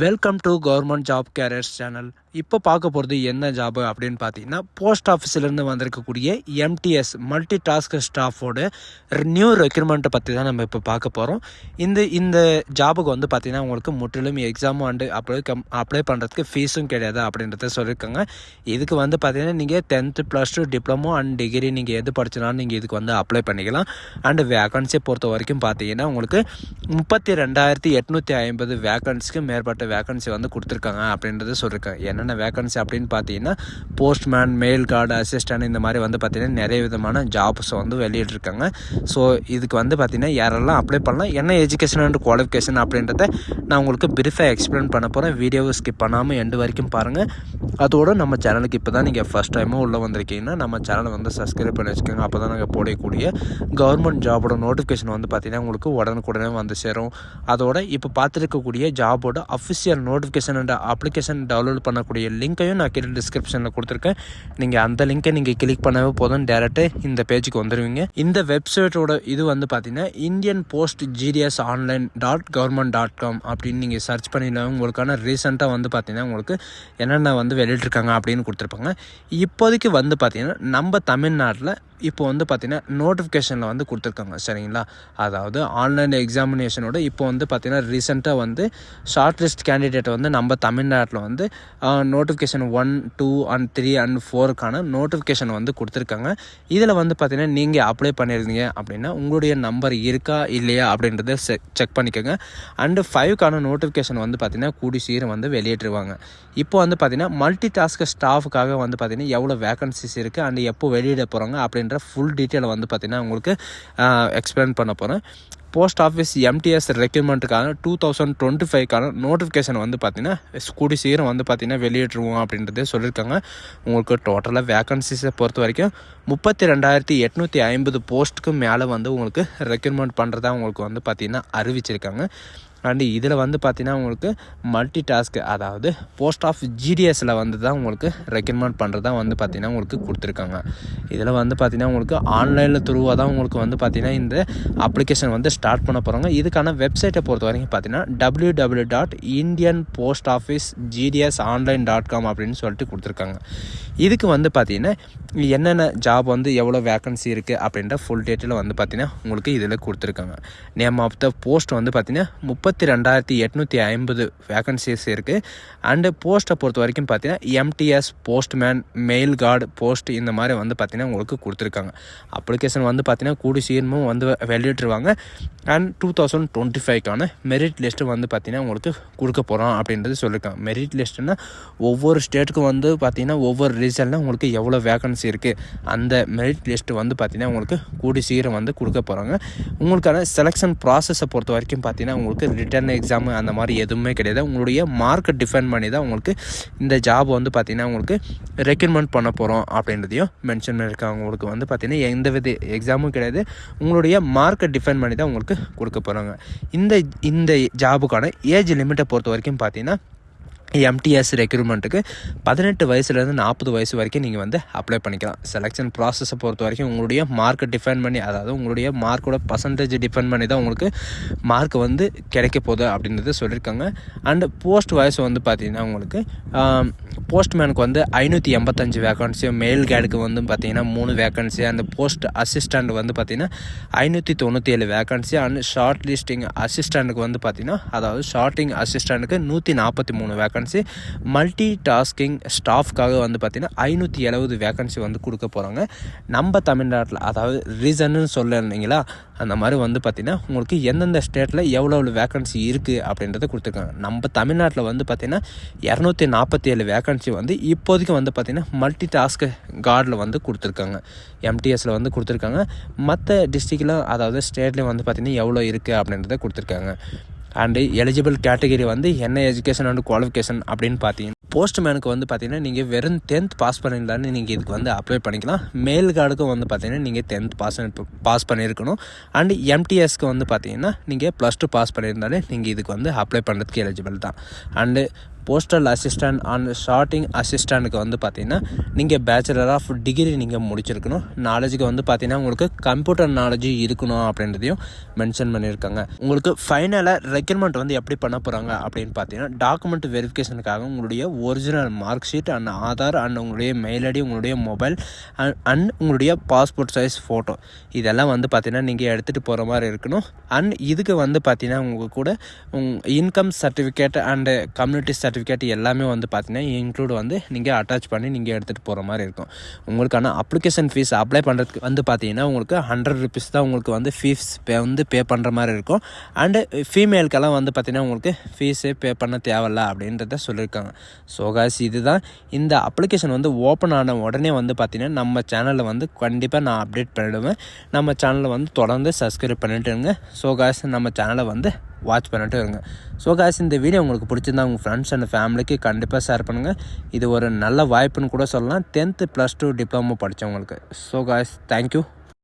Welcome to government job careers channel. இப்போ பார்க்க போகிறது என்ன ஜாபு அப்படின்னு பார்த்தீங்கன்னா, போஸ்ட் ஆஃபீஸ்லேருந்து வந்திருக்கக்கூடிய எம்டிஎஸ் மல்டி டாஸ்க் ஸ்டாஃபோட நியூ ரெக்ரூட்மெண்ட்டை பற்றி தான் நம்ம இப்போ பார்க்க போகிறோம். இந்த ஜாபுக்கு வந்து பார்த்திங்கன்னா உங்களுக்கு முற்றிலும் எக்ஸாமும் அண்டு அப்ளை பண்ணுறதுக்கு ஃபீஸும் கிடையாது அப்படின்றத சொல்லியிருக்காங்க. இதுக்கு வந்து பார்த்திங்கன்னா நீங்கள் 10th +2 டிப்ளமோ அண்ட் டிகிரி நீங்கள் எது படிச்சினாலும் நீங்கள் இதுக்கு வந்து அப்ளை பண்ணிக்கலாம். அண்டு வேக்கன்சியை பொறுத்த வரைக்கும் பார்த்தீங்கன்னா உங்களுக்கு 32,850 வேக்கன்சிக்கு மேற்பட்ட வேக்கன்சி வந்து கொடுத்துருக்காங்க அப்படின்றத சொல்லியிருக்காங்க. என்னென்ன வேக்கன்சி அப்படின்னு பார்த்தீங்கன்னா, போஸ்ட்மேன், மெயில் கார்டு அசிஸ்டன்ட், இந்த மாதிரி வந்து பார்த்திங்கன்னா நிறைய விதமான ஜாப்ஸை வந்து வெளியிட்ருக்காங்க. ஸோ இதுக்கு வந்து பார்த்திங்கன்னா யாரெல்லாம் அப்ளை பண்ணலாம், என்ன எஜுகேஷன் அண்ட் குவாலிஃபிகேஷன் அப்படின்றத நான் உங்களுக்கு பிரீஃபாக எக்ஸ்பிளைன் பண்ண போகிறேன். வீடியோவை ஸ்கிப் பண்ணாமல் எண்டு வரைக்கும் பாருங்கள். அதோடு நம்ம சேனலுக்கு இப்போ தான் நீங்கள் ஃபஸ்ட் டைமும் உள்ளே வந்திருக்கீங்கன்னா நம்ம சேனலை வந்து சப்ஸ்கிரைப் பண்ணி வச்சுக்கோங்க. அப்போ தான் நாங்கள் போடக்கூடிய கவர்மெண்ட் ஜாபோட நோட்டிஃபிகேஷன் வந்து பார்த்திங்கன்னா உங்களுக்கு உடனுக்குடனே வந்து சேரும். அதோட இப்போ பார்த்துருக்கக்கூடிய ஜாபோட official notification and application download பண்ணக்கூடிய லிங்க்கையும் நான் கீழே டிஸ்கிரிப்ஷனில் கொடுத்துருக்கேன். நீங்கள் அந்த லிங்க்கை நீங்கள் கிளிக் பண்ணவே போதும், டேரெக்டாக இந்த பேஜுக்கு வந்துடுவீங்க. இந்த வெப்சைட்டோட இது வந்து பார்த்தீங்கன்னா இந்தியன் போஸ்ட் GDS online.government.com அப்படின்னு நீங்கள் சர்ச் பண்ணிடலாம். உங்களுக்கான ரீசெண்டாக வந்து பார்த்தீங்கன்னா உங்களுக்கு என்னென்ன வந்து வெளியிட்ருக்காங்க அப்படின்னு கொடுத்துருப்பாங்க. இப்போதைக்கு வந்து பார்த்தீங்கன்னா நம்ம தமிழ்நாட்டில் இப்போ வந்து பார்த்திங்கன்னா நோட்டிஃபிகேஷனில் வந்து கொடுத்துருக்காங்க, சரிங்களா? அதாவது ஆன்லைன் எக்ஸாமினேஷனோட இப்போ வந்து பார்த்திங்கன்னா ரீசெண்டாக வந்து ஷார்ட் லிஸ்ட் கேண்டிடேட் வந்து நம்ம தமிழ்நாட்டில் வந்து நோட்டிஃபிகேஷன் 1, 2 and 3 and 4க்கான நோட்டிஃபிகேஷன் வந்து கொடுத்துருக்காங்க. இதில் வந்து பார்த்திங்கன்னா நீங்கள் அப்ளை பண்ணியிருந்தீங்க அப்படின்னா உங்களுடைய நம்பர் இருக்கா இல்லையா அப்படின்றத செக் பண்ணிக்கோங்க. அண்டு 5க்கான நோட்டிஃபிகேஷன் வந்து பார்த்திங்கன்னா கூடி சீரம் வந்து வெளியிட்டுருவாங்க. இப்போ வந்து பார்த்திங்கன்னா மல்டி டாஸ்க் ஸ்டாஃபுக்காக வந்து பார்த்திங்கன்னா எவ்வளோ வேகன்சிஸ் இருக்குது அண்டு எப்போ வெளியிட போகிறாங்க அப்படின்ற ஃபுல் டீட்டெயில் வந்து பார்த்திங்கன்னா உங்களுக்கு எக்ஸ்பிளைன் பண்ண போகிறேன். போஸ்ட் ஆஃபீஸ் MTS ரெக்ரூட்மெண்ட்டுக்கான 2025க்கான நோட்டிஃபிகேஷன் வந்து பார்த்திங்கன்னா கூடி சீக்கிரம் வந்து பார்த்திங்கன்னா வெளியிட்டுருவோம் அப்படின்றதே சொல்லியிருக்காங்க. உங்களுக்கு டோட்டலாக வேக்கன்சிஸை பொறுத்த வரைக்கும் 32,850 போஸ்ட்டுக்கு மேலே வந்து உங்களுக்கு ரெக்ரூட்மெண்ட் பண்ணுறதா உங்களுக்கு வந்து பார்த்திங்கன்னா அறிவிச்சிருக்காங்க. அண்டு இதில் வந்து பார்த்திங்கன்னா உங்களுக்கு மல்டி டாஸ்க், அதாவது போஸ்ட் ஆஃப் GDSல வந்து தான் உங்களுக்கு ரெக்கமெண்ட் பண்ணுறதா வந்து பார்த்திங்கன்னா உங்களுக்கு கொடுத்துருக்காங்க. இதில் வந்து பார்த்திங்கன்னா உங்களுக்கு ஆன்லைனில் த்ரூவாக தான் உங்களுக்கு வந்து பார்த்திங்கன்னா இந்த அப்ளிகேஷன் வந்து ஸ்டார்ட் பண்ண போகிறாங்க. இதுக்கான வெப்சைட்டை பொறுத்த வரைக்கும் பார்த்திங்கன்னா www.indianpostofficegdsonline.com அப்படின்னு சொல்லிட்டு கொடுத்துருக்காங்க. இதுக்கு வந்து பார்த்திங்கன்னா என்னென்ன ஜாப் வந்து எவ்வளோ வேக்கன்சி இருக்குது அப்படின்ற ஃபுல் டீட்டெயில் வந்து பார்த்திங்கன்னா உங்களுக்கு இதில் கொடுத்துருக்காங்க. நேம் ஆஃப் த போஸ்ட் வந்து பார்த்திங்கன்னா 32,850 வேக்கன்சிஸ் இருக்குது. அண்டு போஸ்ட்டை பொறுத்த வரைக்கும் பார்த்தீங்கன்னா MTS postman, mail card post, இந்த மாதிரி வந்து பார்த்திங்கன்னா உங்களுக்கு கொடுத்துருக்காங்க. அப்ளிகேஷன் வந்து பார்த்திங்கன்னா கூடி சீக்கிரமும் வந்து வெளியிட்டுருவாங்க. அண்ட் 2025க்கான மெரிட் லிஸ்ட்டு வந்து பார்த்திங்கன்னா உங்களுக்கு கொடுக்க போகிறோம் அப்படின்றது சொல்லியிருக்காங்க. மெரிட் லிஸ்ட்டுன்னா ஒவ்வொரு ஸ்டேட்டுக்கும் வந்து பார்த்திங்கன்னா ஒவ்வொரு ரீசனில் உங்களுக்கு எவ்வளோ வேக்கன்சி இருக்குது அந்த மெரிட் லிஸ்ட்டு வந்து பார்த்திங்கன்னா உங்களுக்கு கூடி சீக்கிரம் வந்து கொடுக்க போகிறாங்க. உங்களுக்கான செலெக்ஷன் ப்ராசஸை பொறுத்த வரைக்கும் பார்த்திங்கன்னா உங்களுக்கு ரிட்டன் எக்ஸாமு அந்த மாதிரி எதுவுமே கிடையாது. உங்களுடைய மார்க்கை டிஃபைன் பண்ணி தான் உங்களுக்கு இந்த ஜாப் வந்து பார்த்திங்கன்னா உங்களுக்கு ரெக்ரூட்மெண்ட் பண்ண போகிறோம் அப்படின்றதையும் மென்ஷன் பண்ணியிருக்காங்க. உங்களுக்கு வந்து பார்த்திங்கன்னா எந்த வித எக்ஸாமும் கிடையாது, உங்களுடைய மார்க்கை டிஃபைன் பண்ணி தான் உங்களுக்கு கொடுக்க போகிறாங்க. இந்த ஜாபுக்கான ஏஜ் லிமிட்டை பொறுத்த வரைக்கும் பார்த்திங்கன்னா MTS ரெக்ரூட்மெண்ட்டுக்கு 18 வயசுலேருந்து 40 வயசு வரைக்கும் நீங்கள் வந்து அப்ளை பண்ணிக்கலாம். செலெக்ஷன் ப்ராசஸை பொறுத்த வரைக்கும் உங்களுடைய மார்க்கை டிஃபைன் பண்ணி, அதாவது உங்களுடைய மார்க்கோட பர்சன்டேஜ் டிஃபைன் பண்ணி தான் உங்களுக்கு மார்க் வந்து கிடைக்க போகுது அப்படின்றது சொல்லியிருக்காங்க. அண்டு போஸ்ட் வயசு வந்து பார்த்திங்கன்னா உங்களுக்கு போஸ்ட்மேனுக்கு வந்து 585 வேக்கன்சி, மெயில் கேடுக்கு வந்து பார்த்திங்கன்னா 3 வேக்கன்சி, அந்த போஸ்ட் அசிஸ்டண்ட் வந்து பார்த்திங்கன்னா 597 வேக்கன்சி, அண்ட் ஷார்ட் லிஸ்டிங் அசிஸ்டண்ட்டுக்கு வந்து பார்த்திங்கன்னா, அதாவது ஷார்ட்டிங் அசிஸ்டண்ட்டுக்கு 143 வேக்கன்சி, மல்டி டாஸ்கிங் ஸ்டாஃப்காக வந்து பார்த்திங்கன்னா 570 வேக்கன்சி வந்து கொடுக்க போகிறாங்க. நம்ம தமிழ்நாட்டில், அதாவது ரீசன்னு சொல்லிருந்தீங்களா, அந்த மாதிரி வந்து பார்த்திங்கன்னா உங்களுக்கு எந்தெந்த ஸ்டேட்டில் எவ்வளோ வேக்கன்சி இருக்குது அப்படின்றத கொடுத்துருக்காங்க. நம்ம தமிழ்நாட்டில் வந்து பார்த்திங்கன்னா 247 வேக்கன்சி வந்து இப்போதைக்கு வந்து பார்த்திங்கன்னா மல்டி டாஸ்க் கார்டில் வந்து கொடுத்துருக்காங்க, MTSல வந்து கொடுத்துருக்காங்க. மற்ற டிஸ்ட்ரிக்டில், அதாவது ஸ்டேட்லேயும் வந்து பார்த்திங்கன்னா எவ்வளோ இருக்குது அப்படின்றத கொடுத்துருக்காங்க. அண்டு எலிஜிபிள் கேட்டகரி வந்து என்ன எஜுகேஷன் அண்ட் குவாலிஃபிகேஷன் அப்படின்னு பார்த்தீங்கன்னா, போஸ்ட்மேனுக்கு வந்து பார்த்திங்கன்னா நீங்கள் வெறும் 10th பாஸ் பண்ணியிருந்தாலும் நீங்கள் இதுக்கு வந்து அப்ளை பண்ணிக்கலாம். மெயில் கார்டுக்கும் வந்து பார்த்திங்கன்னா நீங்கள் 10th பாஸ் பண்ணியிருக்கணும். அண்டு MTSக்கு வந்து பார்த்திங்கன்னா நீங்கள் +2 பாஸ் பண்ணியிருந்தாலே நீங்கள் இதுக்கு வந்து அப்ளை பண்ணுறதுக்கு எலிஜிபிள் தான். And postal assistant and sorting அசிஸ்டண்ட்டுக்கு வந்து பார்த்திங்கன்னா நீங்கள் பேச்சுலர் ஆஃப் டிகிரி நீங்கள் முடிச்சிருக்கணும். நாலேஜுக்கு வந்து பார்த்திங்கன்னா உங்களுக்கு கம்ப்யூட்டர் நாலேஜ் இருக்கணும் அப்படின்றதையும் மென்ஷன் பண்ணியிருக்காங்க. உங்களுக்கு ஃபைனலாக ரெக்ரூட்மெண்ட் வந்து எப்படி பண்ண போகிறாங்க அப்படின்னு பார்த்தீங்கன்னா டாக்குமெண்ட் வெரிஃபிகேஷனுக்காக உங்களுடைய original mark sheet and Aadhaar and உங்களுடைய மெயில் ஐடி, உங்களுடைய மொபைல் அண்ட் உங்களுடைய பாஸ்போர்ட் சைஸ் ஃபோட்டோ இதெல்லாம் வந்து பார்த்திங்கன்னா நீங்கள் எடுத்துகிட்டு போகிற மாதிரி இருக்கணும். அண்ட் இதுக்கு வந்து பார்த்திங்கன்னா உங்கள் கூட income certificate and community certificate எல்லாமே வந்து பார்த்திங்கன்னா இன்க்ளூட் வந்து நீங்கள் அட்டாச் பண்ணி நீங்கள் எடுத்துகிட்டு போகிற மாதிரி இருக்கும். உங்களுக்கான அப்ளிகேஷன் ஃபீஸ் அப்ளை பண்ணுறதுக்கு வந்து பார்த்திங்கன்னா உங்களுக்கு 100 rupees தான் உங்களுக்கு வந்து ஃபீஸ் பே பண்ணுற மாதிரி இருக்கும். அண்டு ஃபீமேலுக்கெல்லாம் வந்து பார்த்திங்கன்னா உங்களுக்கு ஃபீஸே பே பண்ண தேவையில்ல அப்படின்றத சொல்லியிருக்காங்க. ஸோ காய்ஸ் இதுதான் இந்த அப்ளிகேஷன் வந்து ஓப்பன் ஆன உடனே வந்து பார்த்திங்கன்னா நம்ம சேனலில் வந்து கண்டிப்பாக நான் அப்டேட் பண்ணிவிடுவேன். நம்ம சேனலை வந்து தொடர்ந்து சப்ஸ்கிரைப் பண்ணிட்டு இருங்க. ஸோ காய்ஸ் நம்ம சேனலை வந்து வாட்ச் பண்ணிட்டு இருங்க. ஸோ காய்ஸ் இந்த வீடியோ உங்களுக்கு பிடிச்சிருந்தா உங்கள் ஃப்ரெண்ட்ஸ் அண்ட் ஃபேமிலிக்கு கண்டிப்பாக ஷேர் பண்ணுங்கள். இது ஒரு நல்ல வாய்ப்புன்னு கூட சொல்லலாம் 10th + 2 டிப்ளமோ படித்தவங்களுக்கு. So guys thank you.